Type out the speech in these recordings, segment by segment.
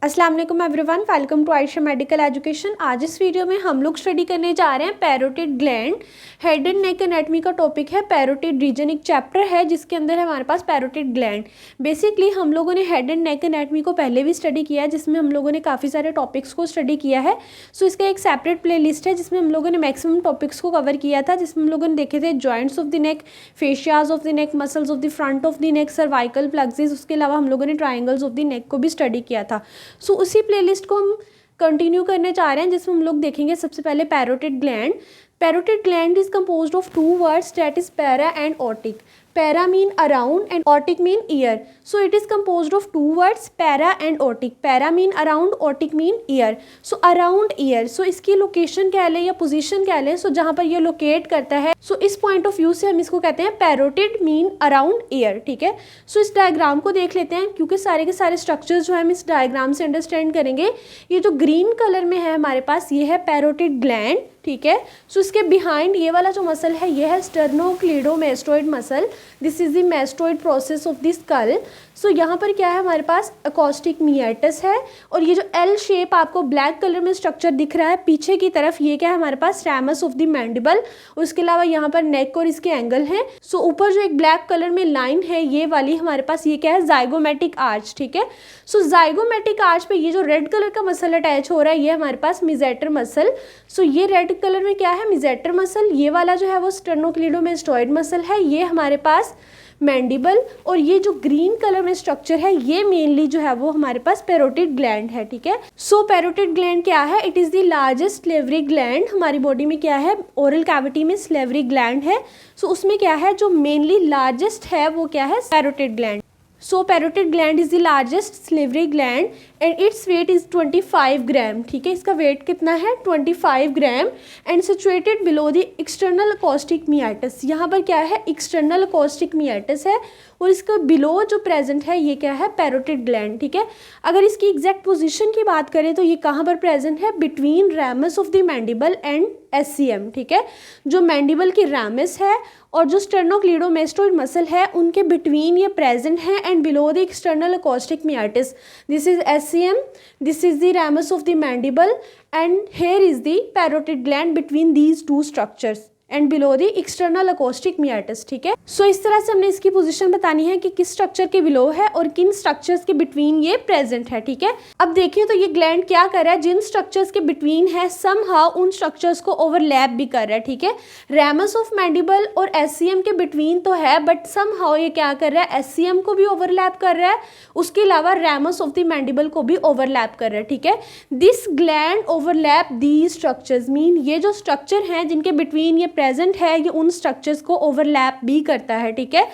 अस्सलाम वालेकुम everyone, welcome to Ayesha medical education. आज इस वीडियो में हम लोग स्टडी करने जा रहे हैं parotid gland. Head and neck anatomy का टॉपिक है। पैरोटिड रीजन एक चैप्टर है जिसके अंदर है हमारे पास पैरोटिड ग्लैंड। बेसिकली हम लोगों ने हेड एंड नेक एनाटॉमी को पहले भी स्टडी किया है, जिसमें हम लोगों ने काफ़ी सारे टॉपिक्स को स्टडी किया है। सो इसका एक सेपरेट प्ले लिस्ट है जिसमें हम लोगों ने मैक्सिमम टॉपिक्स को कवर किया था, जिसमें हम लोगों ने देखे थे joints of the neck, fascias of the neck, muscles of the front of the neck, cervical plexus. उसके अलावा हम लोगों ने ट्राइंगल्स ऑफ द नेक को भी स्टडी किया था। सो उसी प्लेलिस्ट को हम कंटिन्यू करने जा रहे हैं, जिसमें हम लोग देखेंगे सबसे पहले parotid gland. Parotid gland is composed of two words, that is para and otic. Para mean around and otic mean ear. So it is composed of two words, para and otic. Para mean around, otic mean ear. So around ear, so इसकी location कह लें या position कह लें, सो जहाँ पर ये locate करता है, सो इस पॉइंट ऑफ व्यू से हम इसको कहते हैं पैरोटिड मीन अराउंड ईयर। ठीक है, सो इस डायग्राम को देख लेते हैं, क्योंकि सारे के सारे स्ट्रक्चर्स जो है हम इस डायग्राम से अंडरस्टैंड करेंगे। ये जो ग्रीन कलर में है हमारे पास, ये है पैरोटिड ग्लैंड। ठीक है, सो इसके बिहाइंड ये वाला जो मसल है ये है sternocleidomastoid muscle. This is the mastoid process of the skull. So यहाँ पर क्या है हमारे पास, अकॉस्टिक मियाटस है। और ये जो एल शेप आपको ब्लैक कलर में स्ट्रक्चर दिख रहा है पीछे की तरफ, ये क्या है हमारे पास, रैमस ऑफ द मैंडिबल। उसके अलावा यहाँ पर नेक और इसके एंगल है। सो ऊपर जो एक ब्लैक कलर में लाइन है ये वाली हमारे पास, ये क्या है, जाइगोमेटिक आर्च। ठीक है, सो जाइगोमेटिक आर्च पे ये जो रेड कलर का मसल अटैच हो रहा है ये हमारे पास मिजेटर मसल। सो ये रेड कलर में क्या है, मिजेटर मसल। ये वाला जो है वो स्टर्नोक्लीडोमेस्टोइड मसल है, ये हमारे पास मैंडिबल। और ये जो ग्रीन कलर में स्ट्रक्चर है ये मेनली जो है वो हमारे पास पैरोटिड ग्लैंड है। ठीक है, सो पैरोटिड ग्लैंड क्या है, it is the largest salivary gland. हमारी बॉडी में क्या है, ओरल कैविटी में स्लेवरी ग्लैंड है। सो उसमें क्या है, जो मेनली लार्जेस्ट है वो क्या है, parotid gland. So parotid gland is the largest salivary gland and its weight is 25 gram. ठीक है, इसका वेट कितना है, 25 gram. And situated below the external acoustic meatus. यहाँ पर क्या है, एक्सटर्नल अकॉस्टिक मियाटस है, और इसका बिलो जो प्रेजेंट है ये क्या है, पैरोटिड ग्लैंड। ठीक है, अगर इसकी एग्जैक्ट पोजीशन की बात करें तो ये कहाँ पर प्रेजेंट है, between ramus of the mandible and SCM। ठीक है, जो मैंडिबल की रैमस है और जो स्टर्नोक्लीडोमेस्टोइड मसल है उनके बिटवीन ये प्रेजेंट है, and below the external acoustic meatus. This is SCM, this is the ramus of the mandible, and here is the parotid gland between these two structures and below the external acoustic meatus. ठीक है, सो इस तरह से हमने इसकी position बतानी है कि किस स्ट्रक्चर के बिलो है और किन स्ट्रक्चर्स के बिटवीन ये प्रेजेंट है। ठीक है, अब देखिए तो ये ग्लैंड क्या कर रहा है, जिन स्ट्रक्चर्स के बिटवीन है समहाउ उन स्ट्रक्चर्स को ओवरलैप भी कर रहा है। ठीक है, रैमस ऑफ मैंडिबल और SCM के बिटवीन तो है, बट समहाउ ये क्या कर रहा है, SCM को भी ओवरलैप कर रहा है, उसके अलावा रैमस ऑफ द मैंडिबल को भी ओवरलैप कर रहा है। ठीक है, this gland overlap these structures, mean ये जो स्ट्रक्चर हैं जिनके बिटवीन ये प्रेजेंट है ये उन स्ट्रक्चर्स को ओवरलैप भी करता है। ठीक है,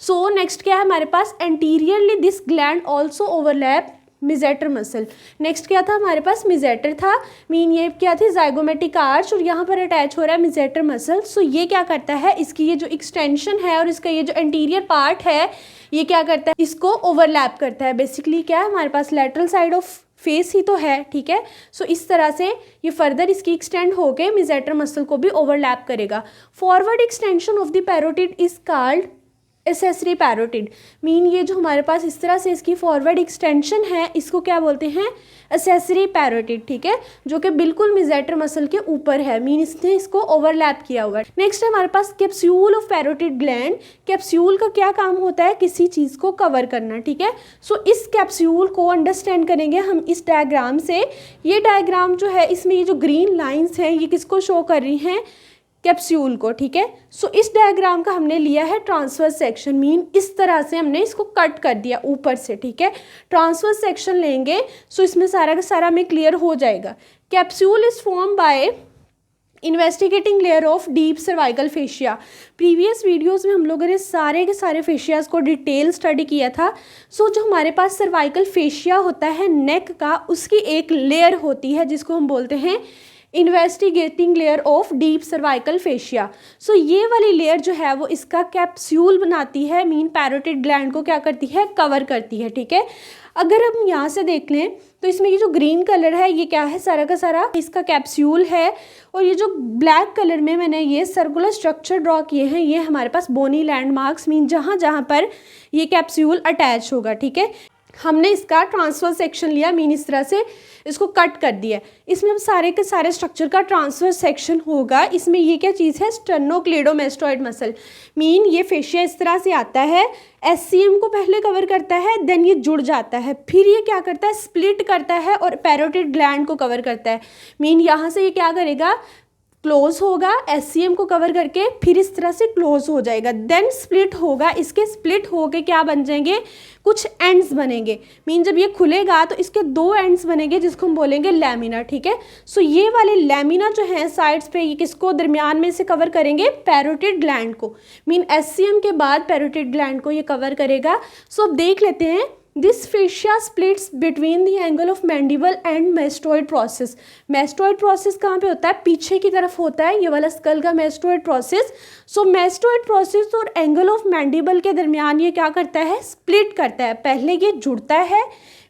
सो नेक्स्ट क्या है हमारे पास, anteriorly this gland also overlap masseter muscle. Next क्या था हमारे पास, मिजेटर था, मीन ये क्या थी, जाइगोमेटिक आर्च, और यहाँ पर अटैच हो रहा है मिजेटर मसल। सो ये क्या करता है, इसकी ये जो एक्सटेंशन है और इसका ये जो एंटीरियर पार्ट है ये क्या करता है, इसको ओवरलैप करता है। बेसिकली क्या है हमारे पास, लेटरल साइड ऑफ फेस ही तो है। ठीक है, सो इस तरह से ये फर्दर इसकी एक्सटेंड होके मिजेटर मसल को भी ओवरलैप करेगा। Forward extension of the parotid is called accessory parotid, mean ये जो हमारे पास इस तरह से इसकी फॉरवर्ड एक्सटेंशन है इसको क्या बोलते हैं, एसेसरी पैरोटिड। ठीक है, जो कि बिल्कुल मिजेटर मसल के ऊपर है, मीन इसने इसको ओवरलैप किया हुआ है। नेक्स्ट है हमारे पास capsule of parotid gland. Capsule का क्या काम होता है, किसी चीज़ को कवर करना। ठीक है, सो इस कैप्सूल को अंडरस्टैंड करेंगे हम इस डायग्राम से। ये डायग्राम जो है इसमें ये जो ग्रीन लाइन्स हैं ये किसको शो कर रही हैं, कैप्सूल को। ठीक है, सो इस डायग्राम का हमने लिया है ट्रांसवर्स सेक्शन, मीन इस तरह से हमने इसको कट कर दिया ऊपर से। ठीक है, ट्रांसवर्स सेक्शन लेंगे सो इसमें सारा का सारा में क्लियर हो जाएगा। Capsule is form by investigating layer of deep cervical fascia. Previous videos में हम लोगों ने सारे के सारे फेशियाज को डिटेल स्टडी किया था। सो जो हमारे पास सर्वाइकल फेशिया होता है नेक का, उसकी एक लेयर होती है जिसको हम बोलते हैं investigating layer of deep cervical fascia. So ये वाली लेयर जो है वो इसका कैप्सूल बनाती है, मीन पैरोटिड ग्लैंड को क्या करती है, कवर करती है। ठीक है, अगर हम यहाँ से देख लें तो इसमें ये जो ग्रीन कलर है ये क्या है, सारा का सारा इसका कैप्सूल है, और ये जो ब्लैक कलर में मैंने ये सर्कुलर स्ट्रक्चर ड्रॉ किए हैं ये हमारे पास बोनी लैंडमार्क्स, मीन जहाँ जहाँ पर ये कैप्सूल अटैच होगा। ठीक है, हमने इसका ट्रांसफर सेक्शन लिया, मीन इस तरह से इसको कट कर दिया। इसमें अब सारे के सारे स्ट्रक्चर का ट्रांसफर सेक्शन होगा। इसमें ये क्या चीज़ है, स्टेर्नोक्लेडोमास्टोइड मसल, मीन ये फेशिया इस तरह से आता है, SCM को पहले कवर करता है, देन ये जुड़ जाता है, फिर ये क्या करता है, स्प्लिट करता है और पैरोटिड ग्लैंड को कवर करता है। मीन यहाँ से ये क्या करेगा, क्लोज होगा, SCM को कवर करके फिर इस तरह से क्लोज हो जाएगा, देन स्प्लिट होगा। इसके स्प्लिट होके क्या बन जाएंगे, कुछ एंड्स बनेंगे। मीन जब ये खुलेगा तो इसके 2 एंड्स बनेंगे जिसको हम बोलेंगे लैमिना, ठीक है। सो ये वाले लैमिना जो हैं साइड्स पे, ये किसको दरमियान में से कवर करेंगे, पैरोटिड ग्लैंड को। मीन SCM के बाद पैरोटिड ग्लैंड को ये कवर करेगा। सो अब देख लेते हैं, this fascia splits between the angle of mandible and mastoid process. Mastoid process कहाँ पे होता है, पीछे की तरफ होता है, ये वाला स्कल का मैस्टोइड प्रोसेस। सो मैस्टोइड प्रोसेस और एंगल ऑफ मैंडिबल के दरमियान ये क्या करता है, स्प्लिट करता है। पहले ये जुड़ता है,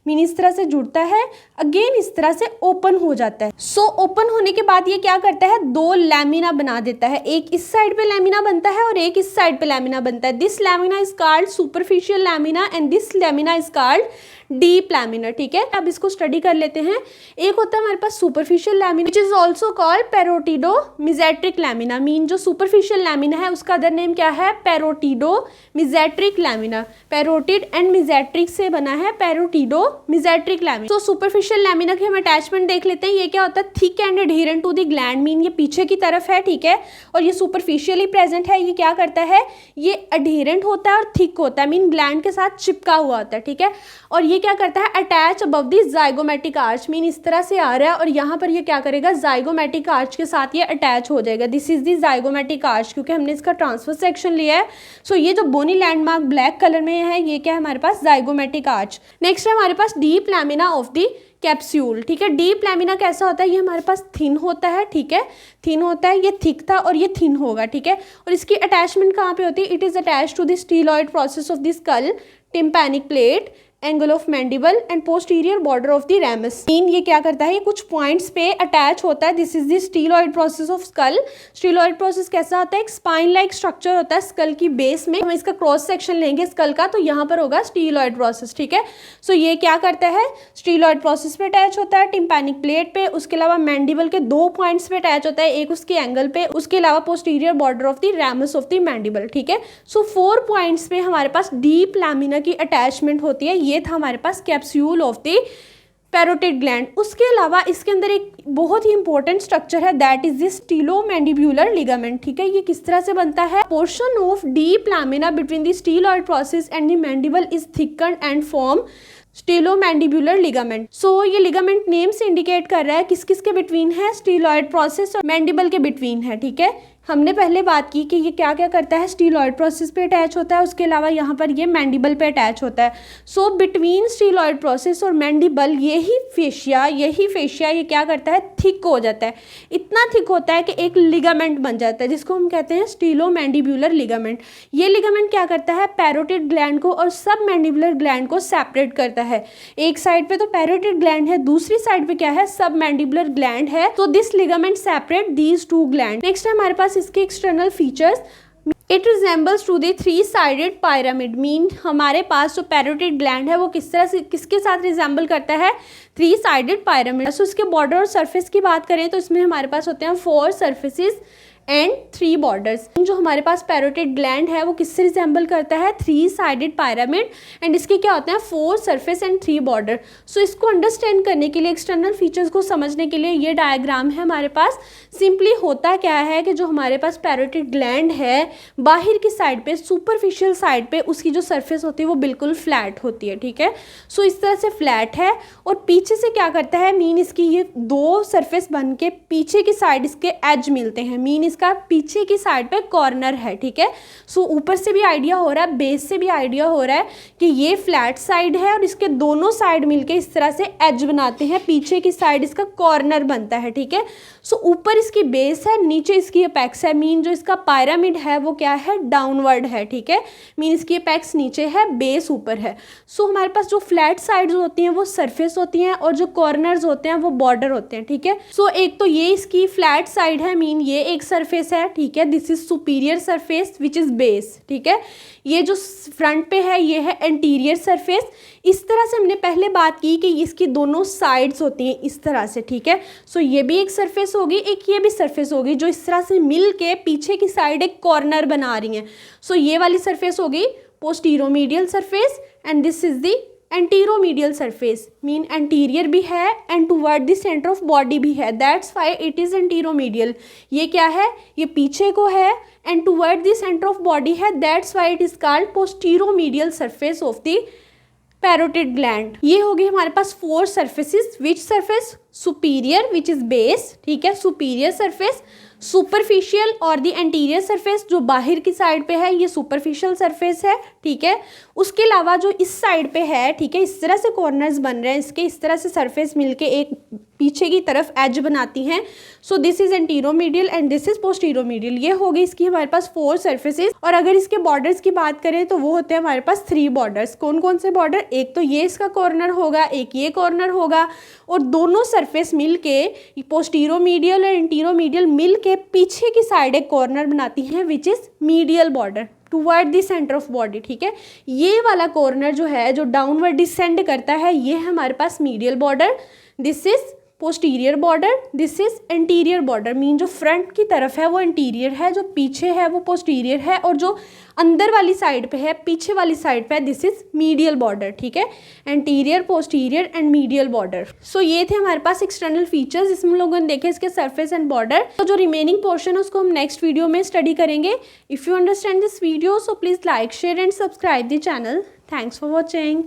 मीन इस तरह से जुड़ता है, अगेन इस तरह से ओपन हो जाता है। सो ओपन होने के बाद ये क्या करता है, 2 लैमिना बना देता है। एक इस साइड पे लैमिना बनता है और एक इस साइड पे लैमिना बनता है। This lamina is called superficial lamina and this lamina is called deep lamina, ठीक है। अब इसको स्टडी कर लेते हैं। एक होता है हमारे पास superficial lamina which is also called parotidomasseteric lamina. Mean जो सुपरफिशियल लैमिना है उसका अदर नेम क्या है, parotidomasseteric lamina. Parotid and masseteric से बना है पैरोटिडोमेसेट्रिक लैमिना। तो सुपरफिशियल लैमिना की हम अटैचमेंट देख लेते हैं। ये क्या होता है, thick and adherent to the gland, mean ये पीछे की तरफ है, ठीक है, और ये सुपरफिशियली प्रेजेंट है। ये क्या करता है, ये एडहेरेंट होता है और थिक होता है, मीन ग्लैंड के साथ चिपका हुआ होता है, ठीक है। और ये क्या करता है, attach above the zygomatic arch, mean इस तरह से आ रहा है और यहाँ पर ये क्या करेगा, जाइगोमेटिक आर्च के साथ ये अटैच हो जाएगा। This is the zygomatic arch, क्योंकि हमने इसका ट्रांसफर सेक्शन लिया है। सो ये जो बोनी लैंडमार्क ब्लैक कलर में है, ये क्या है हमारे पास, जाइगोमेटिक आर्च। नेक्स्ट है हमारे पास deep lamina of the capsule, ठीक है। डीप लैमिना कैसा होता है, ये हमारे पास थिन होता है, ठीक है, थिन होता है, ये थिक था और ये थिन होगा, ठीक है। और इसकी अटैचमेंट कहाँ पे होती है, it is attach to the styloid process of the skull, tympanic plate, angle of mandible and posterior border of the ramus. Mean ये क्या करता है, ये कुछ पॉइंट्स पे अटैच होता है। This is the styloid process of skull. Styloid process कैसा होता है, एक स्पाइन लाइक स्ट्रक्चर होता है स्कल की बेस में। हम इसका क्रॉस सेक्शन लेंगे स्कल का, तो यहाँ पर होगा स्टीलॉइड प्रोसेस, ठीक है। सो ये क्या करता है, स्टीलॉइड प्रोसेस पे अटैच होता है, टिम्पैनिक प्लेट पे, उसके अलावा मैंडिबल के 2 पॉइंट्स पे अटैच होता है, एक उसके एंगल पे, उसके अलावा posterior border of the ramus of the mandible, ठीक है। सो 4 पॉइंट्स पे हमारे पास डीप लैमिना की अटैचमेंट होती है। ये था हमारे पास capsule of the parotid gland. उसके अलावा इसके अंदर एक बहुत ही इंपॉर्टेंट स्ट्रक्चर है, that is the stylomandibular ligament, ठीक है। ये किस तरह से बनता है, portion of deep lamina between the styloid process and the mandible is थिकन्ड and form स्टीलोमैंडिब्यूलर ligament. सो ये लिगामेंट नेम से इंडिकेट कर रहा है किस किस के बिटवीन है, स्टीलॉइड प्रोसेस और मैंडिबल के बिटवीन है, ठीक है। हमने पहले बात की कि ये क्या क्या करता है, स्टीलॉइड प्रोसेस पे अटैच होता है, उसके अलावा यहाँ पर ये मैंडिबल पे अटैच होता है। सो बिटवीन स्टीलॉइड प्रोसेस और मैंडिबल यही फेशिया ये क्या करता है, थिक हो जाता है। इतना थिक होता है कि एक लिगामेंट बन जाता है, जिसको हम कहते हैं स्टीलोमैंडिब्यूलर लिगामेंट। ये लिगामेंट क्या करता है, पैरोटिड ग्लैंड को और सब मैंडिबुलर ग्लैंड को सेपरेट करता है। एक साइड पे तो पैरोटिड ग्लैंड है, दूसरी साइड पे क्या है, सब मैंडिबुलर ग्लैंड है। तो this ligament separate these 2 gland. Next है हमारे पास इसके external features. It resembles to the three sided pyramid, mean हमारे पास जो पैरोटिड ग्लैंड है वो किस तरह से किसके साथ रिजेंबल करता है, 3-साइडेड पिरामिड। सो इसके बॉर्डर और सरफेस की बात करें तो इसमें हमारे पास होते हैं 4 सर्फेसिस एंड 3 बॉर्डर्स। जो हमारे पास पैरोटिड ग्लैंड है वो किससे रिजेंबल करता है, 3-साइडेड पिरामिड, एंड इसके क्या होते हैं, 4 सर्फेस एंड 3 बॉर्डर। सो इसको अंडरस्टैंड करने के लिए, एक्सटर्नल फीचर्स को समझने के लिए ये डायग्राम है हमारे पास। सिंपली होता क्या है कि जो हमारे पास पैरोटिड ग्लैंड है, बाहर की साइड पे, सुपरफिशियल साइड पे उसकी जो सरफेस होती है वो बिल्कुल फ्लैट होती है, ठीक है। सो इस तरह से फ्लैट है और पीछे से क्या करता है, मीन इसकी ये 2 सरफेस बन के पीछे की साइड इसके एज मिलते हैं, मीन इसका पीछे की साइड पे कॉर्नर है, ठीक है। सो ऊपर से भी आइडिया हो रहा है, बेस से भी आइडिया हो रहा है कि ये फ्लैट साइड है और इसके दोनों साइड मिलके इस तरह से एज बनाते हैं, पीछे की साइड इसका कॉर्नर बनता है, ठीक है। सो ऊपर इसकी बेस है, नीचे इसकी अपेक्स है, मीन जो इसका पिरामिड है वो क्या है, डाउनवर्ड है, ठीक है। मीन इसकी अपेक्स नीचे है, बेस ऊपर है। सो हमारे पास जो फ्लैट साइड्स होती हैं वो सरफेस होती हैं और जो कॉर्नर्स होते हैं वो बॉर्डर होते हैं, ठीक है। सो एक तो ये इसकी फ्लैट साइड है, मीन ये एक सरफेस है, ठीक है, this is superior surface which is base, ठीक है। ये जो फ्रंट पे है ये है एंटीरियर सरफेस। इस तरह से हमने पहले बात की कि इसकी दोनों साइड्स होती हैं इस तरह से, ठीक है। सो ये भी एक सरफेस होगी, एक ये भी सरफेस होगी जो इस तरह से मिल के पीछे की साइड एक कॉर्नर बना रही हैं। सो ये वाली सरफेस होगी posteromedial surface and this is the anteromedial surface, mean anterior भी है and toward the centre of body भी है, that's why it is anteromedial. ये क्या है, ये पीछे को है and toward the centre of body है, that's why it is called posteromedial surface of the parotid gland. ये होगी हमारे पास 4 surfaces. Which surface, superior which is base, ठीक है, सुपीरियर सरफेस, सुपरफिशियल और द एंटीरियर सरफेस जो बाहर की साइड पे है ये सुपरफिशियल सरफेस है, ठीक है। उसके अलावा जो इस साइड पे है, ठीक है, इस तरह से कॉर्नर्स बन रहे हैं इसके, इस तरह से सरफेस मिलके एक पीछे की तरफ एज बनाती हैं। So this is anteromedial and this is posteromedial. ये हो गई इसकी हमारे पास 4 सरफेसेस। और अगर इसके बॉर्डर्स की बात करें तो वो होते हैं हमारे पास 3 बॉर्डर्स। कौन कौन से बॉर्डर, एक तो ये इसका कॉर्नर होगा, एक ये कॉर्नर होगा, और दोनों सरफेस मिलके पोस्टीरोमीडियल और एंटीरोमीडियल मिलके पीछे की साइड एक कॉर्नर बनाती हैं which is medial border toward the centre of body, ठीक है। ये वाला कॉर्नर जो है जो डाउनवर्ड डिसेंड करता है ये है हमारे पास medial border, this is posterior border, this is anterior border. Mean जो फ्रंट की तरफ है वो एंटीरियर है, जो पीछे है वो पोस्टीरियर है, और जो अंदर वाली साइड पे है, पीछे वाली साइड पे है, दिस इज मीडियल बॉर्डर, ठीक है। Anterior, posterior and medial border. So ये थे हमारे पास एक्सटर्नल फीचर्स, इसमें हम लोगों ने देखे इसके सरफेस एंड बॉर्डर। तो जो रिमेनिंग पोर्शन है उसको हम नेक्स्ट वीडियो में स्टडी करेंगे। If you understand this video so please like, share and subscribe the channel. Thanks for watching.